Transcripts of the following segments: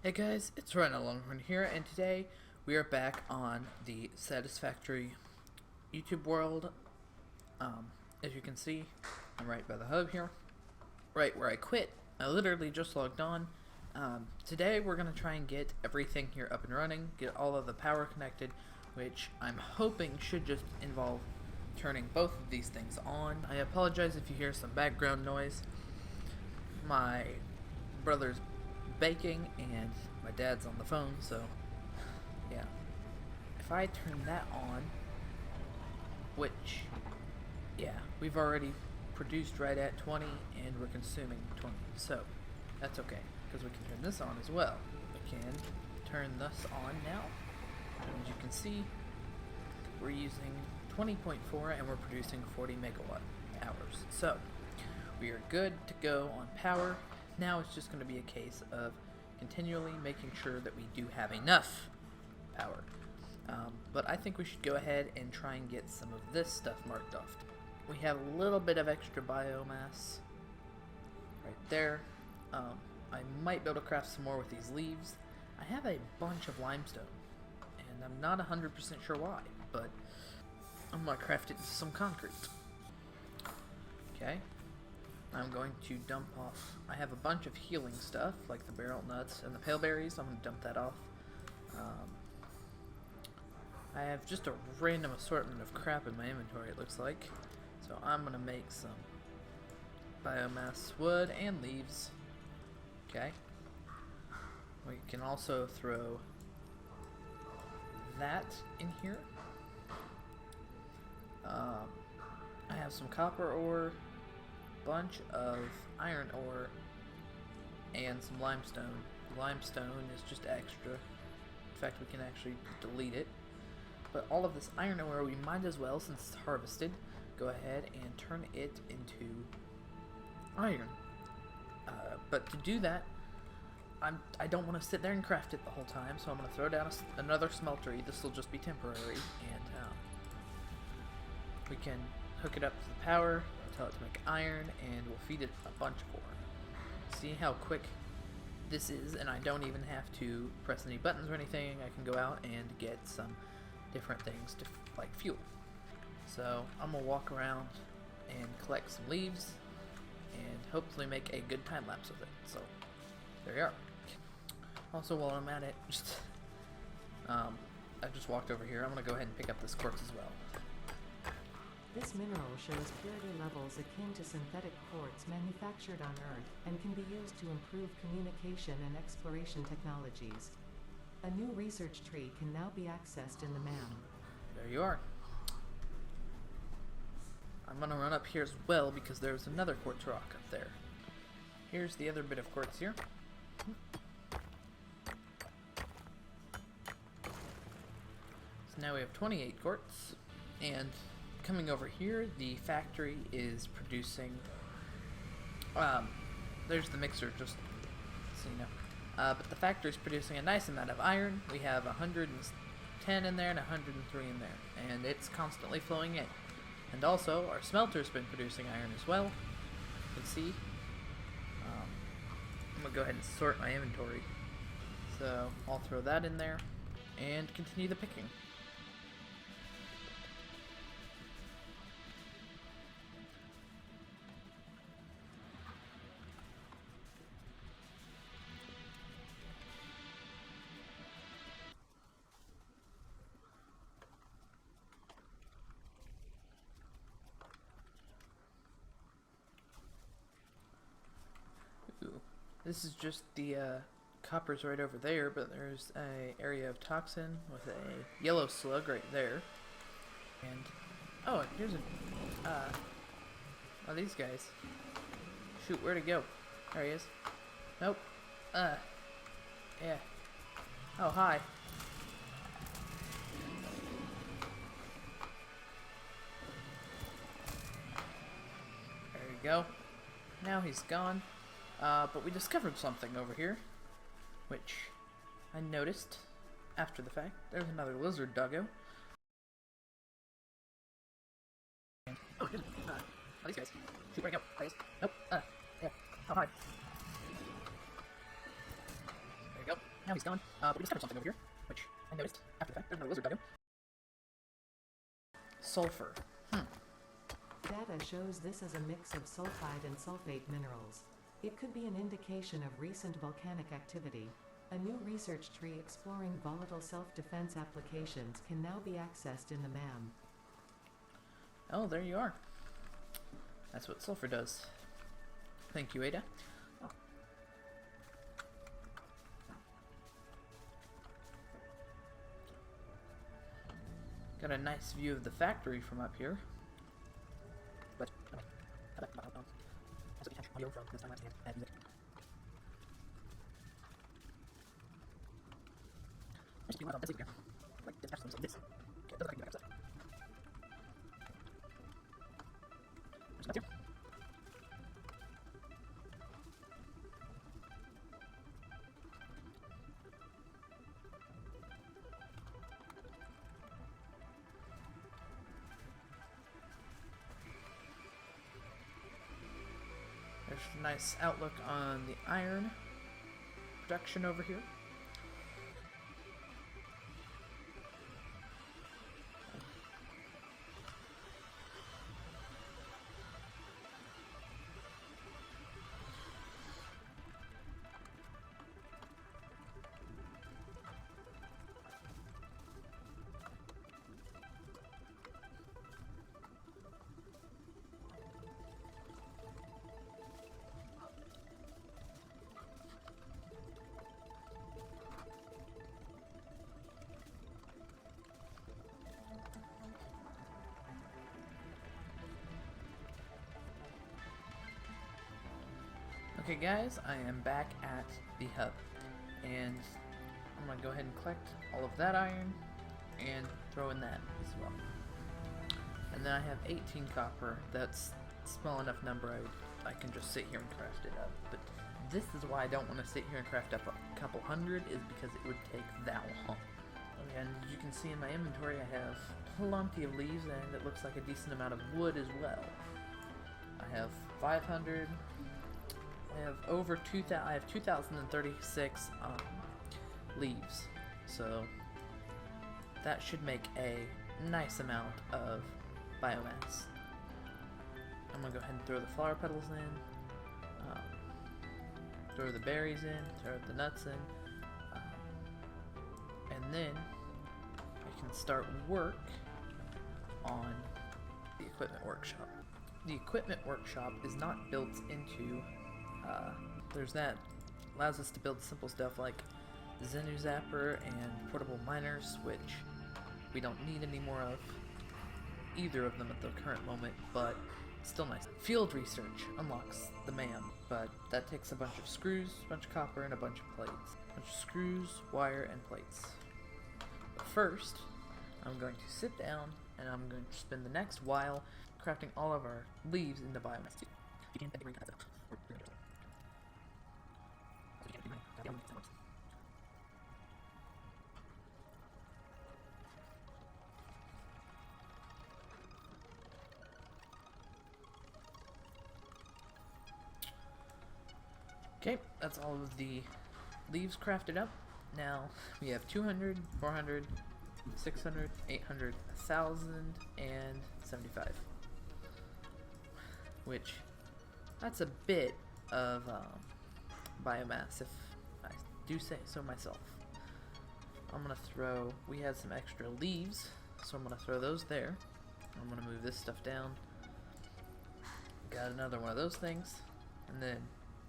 Hey guys, it's Rhinolonghorn here, and today we are back on the Satisfactory YouTube world. As you can see, I'm right by the hub here, right where I quit. I literally just logged on. Today we're going to try and get everything here up and running, get all of the power connected, which I'm hoping should just involve turning both of these things on. I apologize if you hear some background noise. My brother's baking and my dad's on the phone, so yeah. If I turn that on, which, yeah, we've already produced right at 20 and we're consuming 20, so that's okay, because we can turn this on as well. We can turn this on now, and as you can see, we're using 20.4 and we're producing 40 megawatt hours, so we are good to go on power. Now it's just going to be a case of continually making sure that we do have enough power. But I think we should go ahead and try and get some of this stuff marked off. We have a little bit of extra biomass right there. I might be able to craft some more with these leaves. I have a bunch of limestone, and I'm not 100% sure why, but I'm going to craft it into some concrete. Okay. I'm going to dump off, I have a bunch of healing stuff, like the barrel nuts and the pale berries. I'm going to dump that off. I have just a random assortment of crap in my inventory, it looks like. So I'm going to make some biomass wood and leaves. Okay. We can also throw that in here. I have some copper ore, bunch of iron ore, and some limestone. Limestone is just extra. In fact, we can actually delete it. But all of this iron ore, we might as well, since it's harvested, go ahead and turn it into iron. But to do that, I don't want to sit there and craft it the whole time, so I'm going to throw down another smeltery. This will just be temporary, and we can hook it up to the power, tell it to make iron, and we'll feed it a bunch of ore. See how quick this is, and I don't even have to press any buttons or anything. I can go out and get some different things to like fuel. So I'm gonna walk around and collect some leaves and hopefully make a good time lapse with it. So there you are. Also, while I'm at it, I just walked over here. I'm gonna go ahead and pick up this quartz as well. This mineral shows purity levels akin to synthetic quartz manufactured on Earth and can be used to improve communication and exploration technologies. A new research tree can now be accessed in the MAM. There you are. I'm gonna run up here as well because there's another quartz rock up there. Here's the other bit of quartz here. So now we have 28 quartz, and coming over here, the factory is producing, there's the mixer, just so you know. But the factory is producing a nice amount of iron. We have 110 in there and 103 in there, and it's constantly flowing in. And also, our smelter's been producing iron as well. You can see. I'm going to go ahead and sort my inventory. So, I'll throw that in there, and continue the picking. This is just the coppers right over there, but there's a area of toxin with a yellow slug right there. And oh, here's a oh, these guys. Shoot, where'd it go? There he is. Nope. Yeah. Oh, hi. There you go. Now he's gone. But we discovered something over here, which I noticed after the fact. There's another lizard doggo. Oh, these guys. Shoot, where'd it go? There he is. Nope. Yeah. Oh, hi. There you go. Now he's gone. But we discovered something over here, which I noticed after the fact. There's no lizard biome. Sulfur. Data shows this as a mix of sulfide and sulfate minerals. It could be an indication of recent volcanic activity. A new research tree exploring volatile self-defense applications can now be accessed in the MAM. Oh, there you are. That's what sulfur does. Thank you, Ada. Got a nice view of the factory from up here. But audio from this time I can't add music. I just do my own message again. Like this like this. Okay, it doesn't like you back upset. There's nothing. There's a nice outlook on the iron production over here. Okay guys, I am back at the hub, and I'm going to go ahead and collect all of that iron and throw in that as well. And then I have 18 copper. That's a small enough number I can just sit here and craft it up. But this is why I don't want to sit here and craft up a couple hundred, is because it would take that long. And as you can see in my inventory, I have plenty of leaves, and it looks like a decent amount of wood as well. I have 500. I have over 2,000. I have 2,036 leaves, so that should make a nice amount of biomass. I'm gonna go ahead and throw the flower petals in, throw the berries in, throw the nuts in, and then I can start work on the equipment workshop. The equipment workshop is not built into there's that allows us to build simple stuff like Zenu Zapper and portable miners, which we don't need any more of, either of them at the current moment, but still nice. Field research unlocks the MAM, but that takes a bunch of screws, a bunch of copper, and a bunch of plates. A bunch of screws, wire, and plates. But first, I'm going to sit down and I'm going to spend the next while crafting all of our leaves into biomass. Okay, that's all of the leaves crafted up. Now we have 200, 400, 600, 800, 1,000, and 75. Which, that's a bit of biomass, if I do say so myself. I'm gonna throw, we had some extra leaves, so I'm gonna throw those there. I'm gonna move this stuff down. Got another one of those things, and then,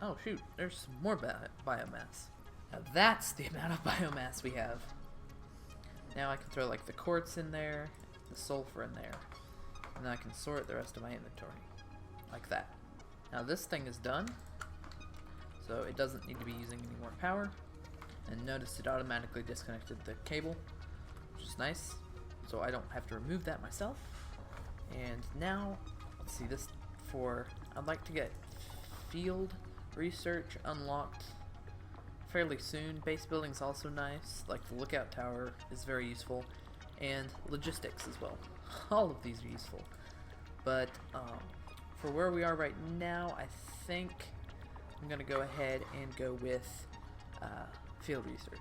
oh shoot, there's some more biomass. Now that's the amount of biomass we have. Now I can throw like the quartz in there, the sulfur in there, and then I can sort the rest of my inventory. Like that. Now this thing is done, so it doesn't need to be using any more power. And notice it automatically disconnected the cable, which is nice, so I don't have to remove that myself. And now, let's see, this for, I'd like to get field research unlocked fairly soon. Base building's also nice, like the lookout tower is very useful, and logistics as well. All of these are useful. But for where we are right now, I think I'm gonna go ahead and go with field research.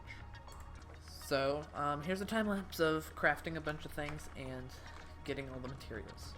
So, here's a time lapse of crafting a bunch of things and getting all the materials.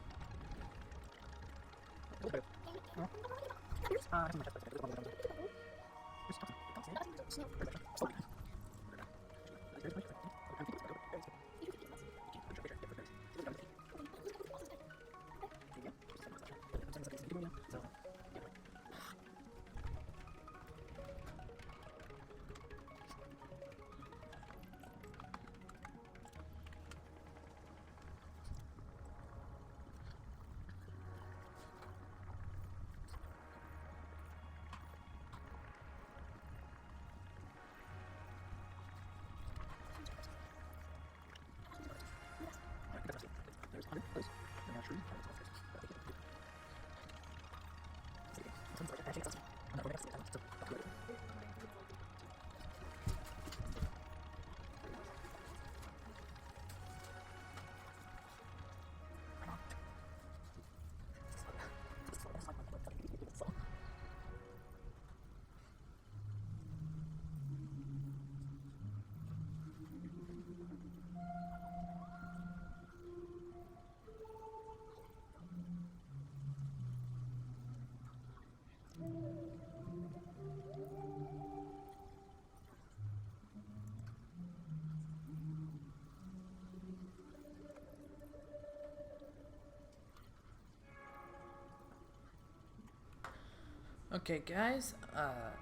Okay guys,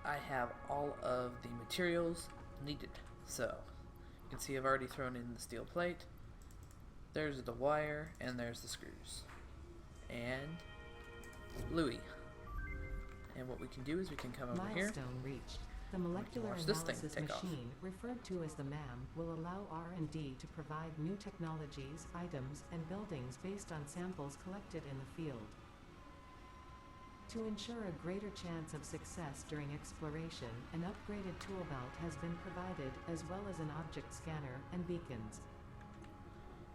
I have all of the materials needed. So, you can see I've already thrown in the steel plate. There's the wire, and there's the screws. And Louis. And what we can do is we can come over here. Milestone reached. The molecular watch this thing analysis take off. machine, referred to as the MAM, will allow R&D to provide new technologies, items, and buildings based on samples collected in the field. To ensure a greater chance of success during exploration, an upgraded tool belt has been provided, as well as an object scanner and beacons.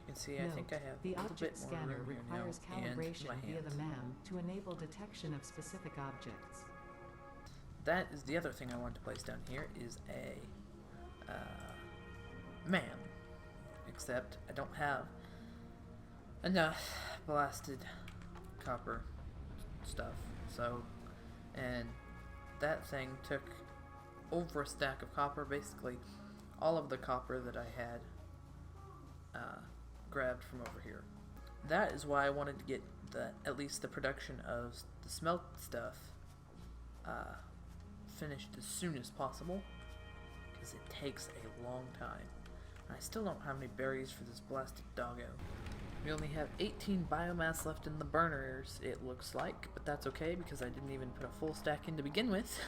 You can see I think I have The a little object bit more scanner room here now, requires and calibration my via the hands. MAM to enable detection of specific objects. That is the other thing I want to place down here is a man. Except I don't have enough blasted copper stuff. So, and that thing took over a stack of copper, basically all of the copper that I had grabbed from over here. That is why I wanted to get at least the production of the smelt stuff finished as soon as possible, because it takes a long time. And I still don't have any berries for this blasted doggo. We only have 18 biomass left in the burners, it looks like, but that's okay because I didn't even put a full stack in to begin with.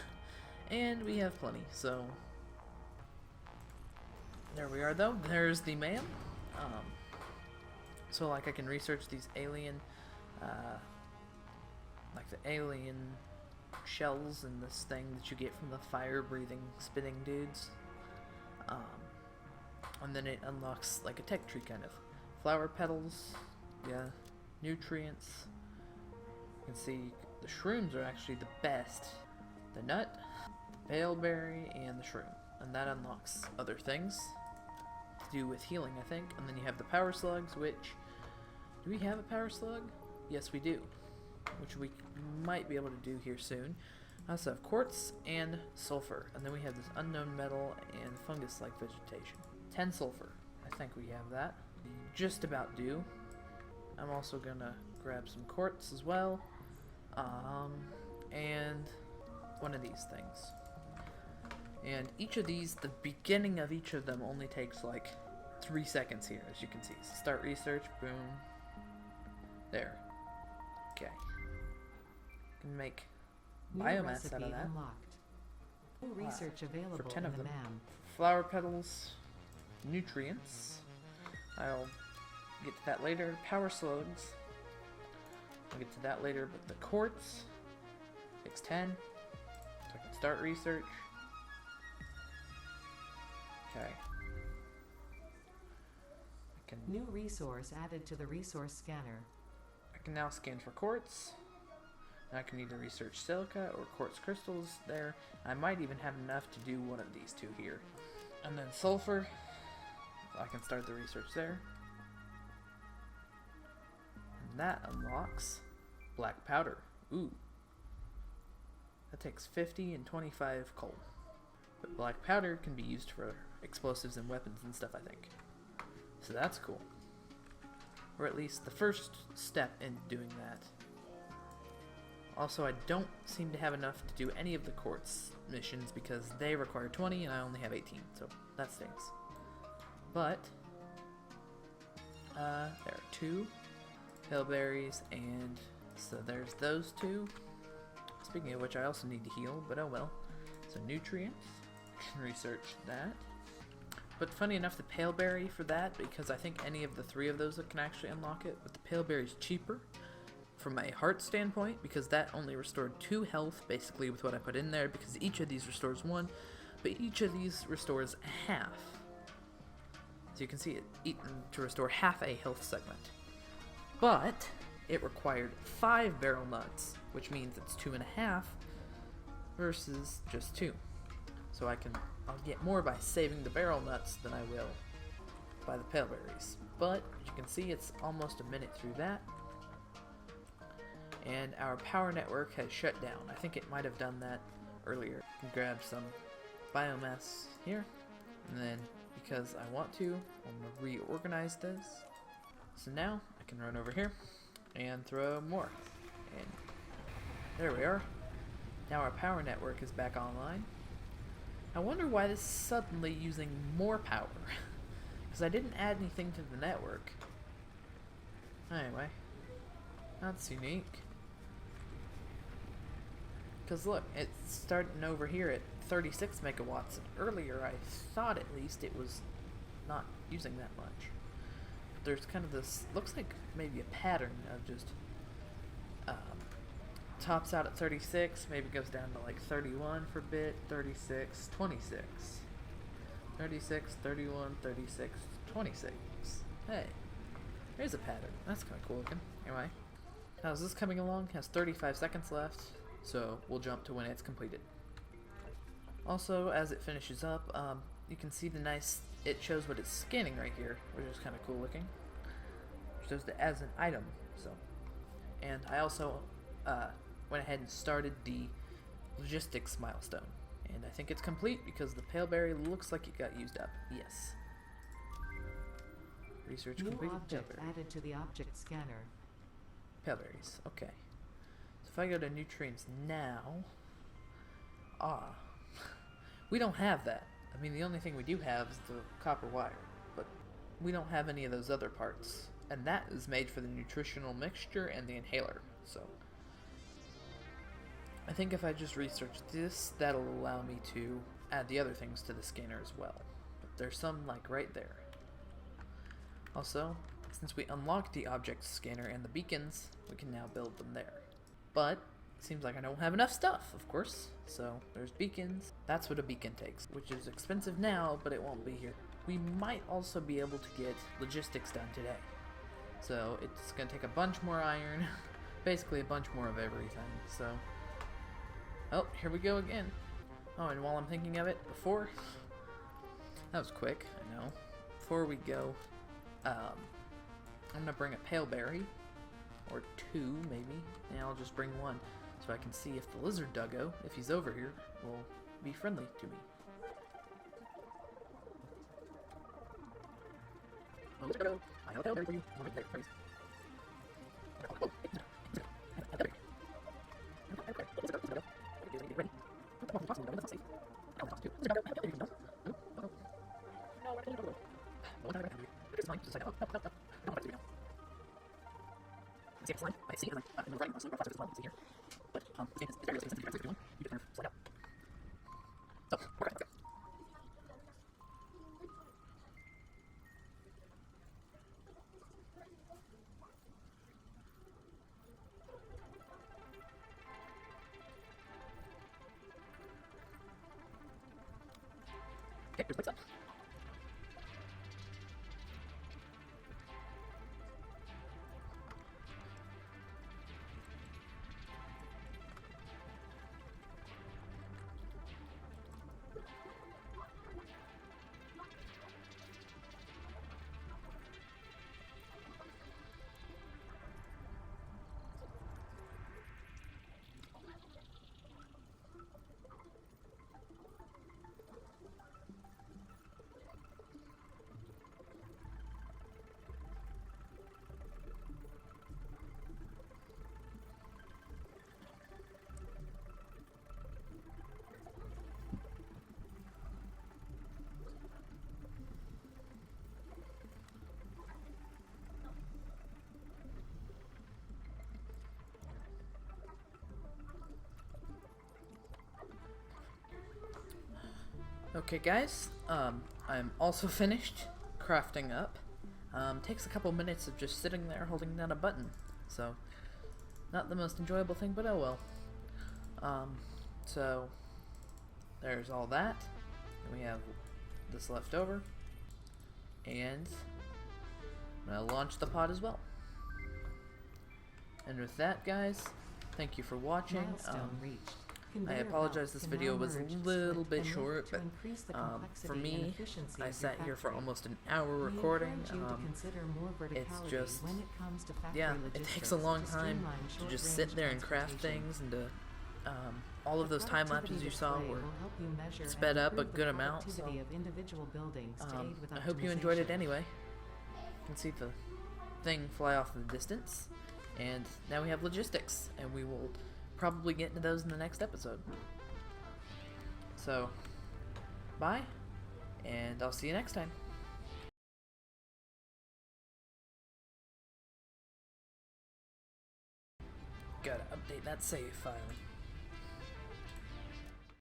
And we have plenty, so there we are though. There's the man. So like I can research these alien, like the alien shells and this thing that you get from the fire-breathing spinning dudes. And then it unlocks like a tech tree kind of. Flower petals, yeah, nutrients. You can see the shrooms are actually the best. The nut, the baleberry, and the shroom. And that unlocks other things to do with healing, I think. And then you have the power slugs, which... Do we have a power slug? Yes, we do. Which we might be able to do here soon. I also have quartz and sulfur. And then we have this unknown metal and fungus-like vegetation. 10 sulfur. I think we have that. Just about do. I'm also gonna grab some quartz as well. And one of these things. And each of these, the beginning of each of them only takes like 3 seconds here, as you can see. So start research, boom. There. Okay. Can make New biomass recipe out of that. unlocked. New research available For 10 in of the them. MAM. Flower petals, nutrients. I'll get to that later. Power slugs. I'll get to that later, but the quartz takes 10. So I can start research. Okay. New resource added to the resource scanner. I can now scan for quartz. I can either research silica or quartz crystals there. I might even have enough to do one of these two here. And then sulfur, I can start the research there. And that unlocks black powder. Ooh. That takes 50 and 25 coal. But black powder can be used for explosives and weapons and stuff, I think. So that's cool. Or at least the first step in doing that. Also, I don't seem to have enough to do any of the quartz missions because they require 20 and I only have 18, so that stinks. But, there are 2 paleberries, and so there's those 2. Speaking of which, I also need to heal, but oh well. So nutrients, can research that. But funny enough, the paleberry for that, because I think any of the 3 of those that can actually unlock it, but the paleberry is cheaper from a heart standpoint, because that only restored 2 health, basically with what I put in there, because each of these restores 1, but each of these restores half. So you can see it eaten to restore half a health segment. But it required 5 barrel nuts, which means it's 2.5 versus just 2. So I'll get more by saving the barrel nuts than I will by the paleberries. But as you can see, it's almost a minute through that. And our power network has shut down. I think it might have done that earlier. I can grab some biomass here, and then because I want to, I'm going to reorganize this. So now I can run over here and throw more. And there we are. Now our power network is back online. I wonder why this is suddenly using more power. Because I didn't add anything to the network. Anyway, that's unique. Because look, it's starting over here at 36 megawatts. And earlier I thought at least it was not using that much. But there's kind of this, looks like maybe a pattern of just tops out at 36, maybe goes down to like 31 for a bit, 36, 26. 36, 31, 36, 26. Hey, there's a pattern. That's kind of cool looking. Anyway, how's this coming along? Has 35 seconds left, so we'll jump to when it's completed. Also, as it finishes up, you can see the nice, it shows what it's scanning right here, which is kind of cool looking. It shows it as an item, so. And I also went ahead and started the logistics milestone. And I think it's complete because the paleberry looks like it got used up. Yes. Research New completed. object Paleberry. added to the object scanner. Paleberries. Okay. So if I go to nutrients now, we don't have that. I mean, the only thing we do have is the copper wire, but we don't have any of those other parts. And that is made for the nutritional mixture and the inhaler. So I think if I just research this, that'll allow me to add the other things to the scanner as well. But there's some like right there. Also, since we unlocked the object scanner and the beacons, we can now build them there. But it seems like I don't have enough stuff, of course. So there's beacons. That's what a beacon takes, which is expensive now, but it won't be here. We might also be able to get logistics done today. So it's going to take a bunch more iron, basically a bunch more of everything. So, oh, here we go again. Oh, and while I'm thinking of it, that was quick, I know. Before we go, I'm going to bring a paleberry, or 2 maybe, and I'll just bring 1, so I can see if the lizard duggo, if he's over here, will be friendly to me. Lizard duggo, I have a paleberry for you. Okay, here's the place up. Okay, guys, I'm also finished crafting up. Takes a couple minutes of just sitting there holding down a button, so not the most enjoyable thing, but oh well. So there's all that, and we have this left over, and I'm gonna launch the pod as well. And with that, guys, thank you for watching. Milestone reached. I Conveyor apologize belts this can video now was a merge, little split, bit and link short, to but increase the for complexity and me, efficiency I of sat your here for factory. almost an hour We recording. encourage you to consider more verticality just- when it comes to factory Yeah, logistics it takes a long to time streamline to just short-range sit there and craft transportation. things, and to all of The those time lapses productivity you saw display were will help you measure and sped up a improve the good amount, so productivity of individual buildings to aid with I hope you enjoyed it optimization. anyway. You can see the thing fly off in the distance, and now we have logistics, and we will probably get into those in the next episode. So, bye, and I'll see you next time. Gotta update that save file.